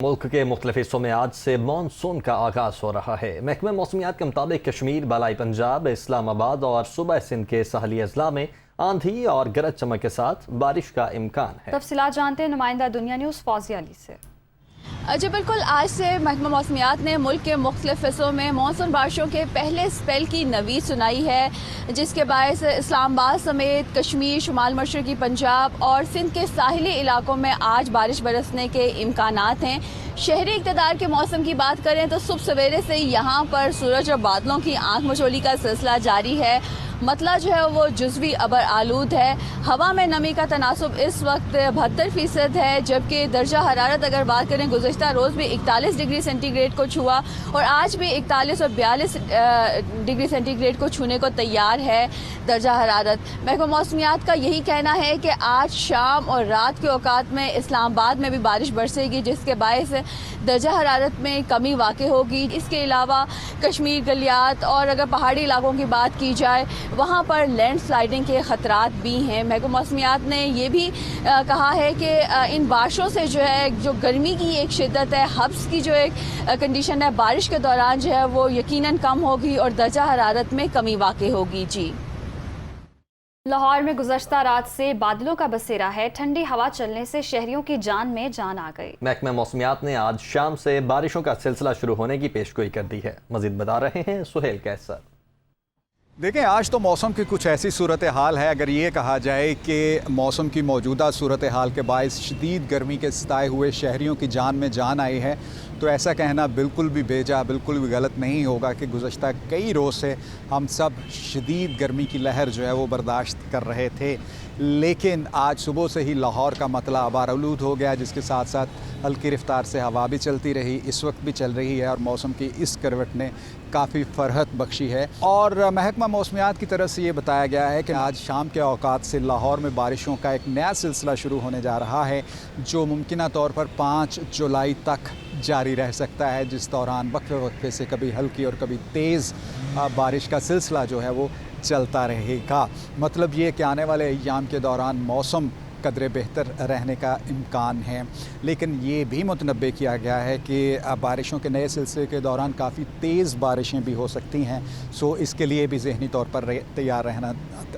मुल्क के मुख्तलिफ हिस्सों में आज से मानसून का आगाज हो रहा है। महकमा मौसमियात के मुताबिक कश्मीर, बलाई पंजाब, इस्लामाबाद और सूबा सिंध के साहली अजला में आंधी और गरज चमक के साथ बारिश का इम्कान है। तफसीलात जानते हैं नुमाइंदा दुनिया न्यूज़ फौजिया अली से। जी बिल्कुल, आज से महकमा मौसमियात ने मुल्क के मुख्तलिफ हिस्सों में मानसून बारिशों के पहले स्पेल की नवीद सुनाई है, जिसके बायस इस्लामाबाद समेत कश्मीर, शुमाल मशरकी पंजाब और सिंध के साहिली इलाकों में आज बारिश बरसने के इम्कानात हैं। शहरी इक़्तिदार के मौसम की बात करें तो सुबह सवेरे से यहाँ पर सूरज और बादलों की आंख मचोली का सिलसिला जारी है। मतला जो है वो जुज़वी अबर आलूद है। हवा में नमी का तनासुब इस वक्त 72% है, जबकि दर्जा हरारत अगर बात करें गुज़श्ता रोज़ भी 41 डिग्री सेंटीग्रेड को छुआ और आज भी 41 और 42 डिग्री सेंटीग्रेड को छूने को तैयार है दर्जा हरारत। महकमा मौसमियात का यही कहना है कि आज शाम और रात के औकात में इस्लामाबाद में भी बारिश बरसेगी, जिसके बायस दर्जा हरारत में कमी वाक़ होगी। इसके अलावा कश्मीर, गलियात और अगर पहाड़ी इलाकों की बात की जाए वहाँ पर लैंड स्लाइडिंग के ख़तरात भी हैं। महकमा मौसमियात ने यह भी कहा है कि इन बारिशों से जो है जो गर्मी की एक शिद्दत है, हब्स की जो एक कंडीशन है बारिश के दौरान जो है वो यकीनन कम होगी और दर्जा हरारत में कमी वाक़ होगी। जी, लाहौर में गुज़श्ता रात से बादलों का बसेरा है। ठंडी हवा चलने से शहरियों की जान में जान आ गई। महकमा मौसमियात ने आज शाम से बारिशों का सिलसिला शुरू होने की पेशगोई कर दी है। मजीद बता रहे हैं सुहेल कैसर। देखें, आज तो मौसम की कुछ ऐसी सूरत हाल है, अगर ये कहा जाए कि मौसम की मौजूदा सूरत हाल के बायस शदीद गर्मी के सताए हुए शहरियों की जान में जान आई है, तो ऐसा कहना बिल्कुल भी बेजा, बिल्कुल भी गलत नहीं होगा कि गुज़श्ता कई रोज़ से हम सब शदीद गर्मी की लहर जो है वो बर्दाश्त कर रहे थे। लेकिन आज सुबह से ही लाहौर का मतला आबार आलूद हो गया, जिसके साथ साथ हल्की रफ्तार से हवा भी चलती रही, इस वक्त भी चल रही है और मौसम की इस करवट ने काफ़ी फरहत बख्शी है। और महकमा मौसमियात की तरफ से ये बताया गया है कि आज शाम के औकात से लाहौर में बारिशों का एक नया सिलसिला शुरू होने जा रहा है, जो मुमकिना तौर पर 5 जुलाई तक जारी रह सकता है, जिस दौरान वक्फे वक्फे से कभी हल्की और कभी तेज़ बारिश का सिलसिला जो है वो चलता रहेगा। मतलब ये कि आने वाले अय्याम के दौरान मौसम कदरे बेहतर रहने का इम्कान है, लेकिन ये भी मुतनब्बे किया गया है कि बारिशों के नए सिलसिले के दौरान काफ़ी तेज़ बारिशें भी हो सकती हैं। सो इसके लिए भी ज़हनी तौर पर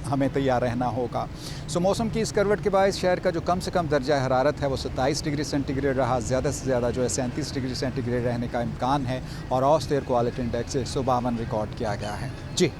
हमें तैयार रहना होगा। सो मौसम की इस करवट के बायस शहर का जो कम से कम दर्जा हरारत है वो 27 डिग्री सेंटीग्रेड रहा। ज़्यादा से ज़्यादा जो है 37 डिग्री सेंटीग्रेड रहने का इम्कान है और औसत एयर क्वालिटी इंडेक्स 152 रिकॉर्ड किया गया है। जी।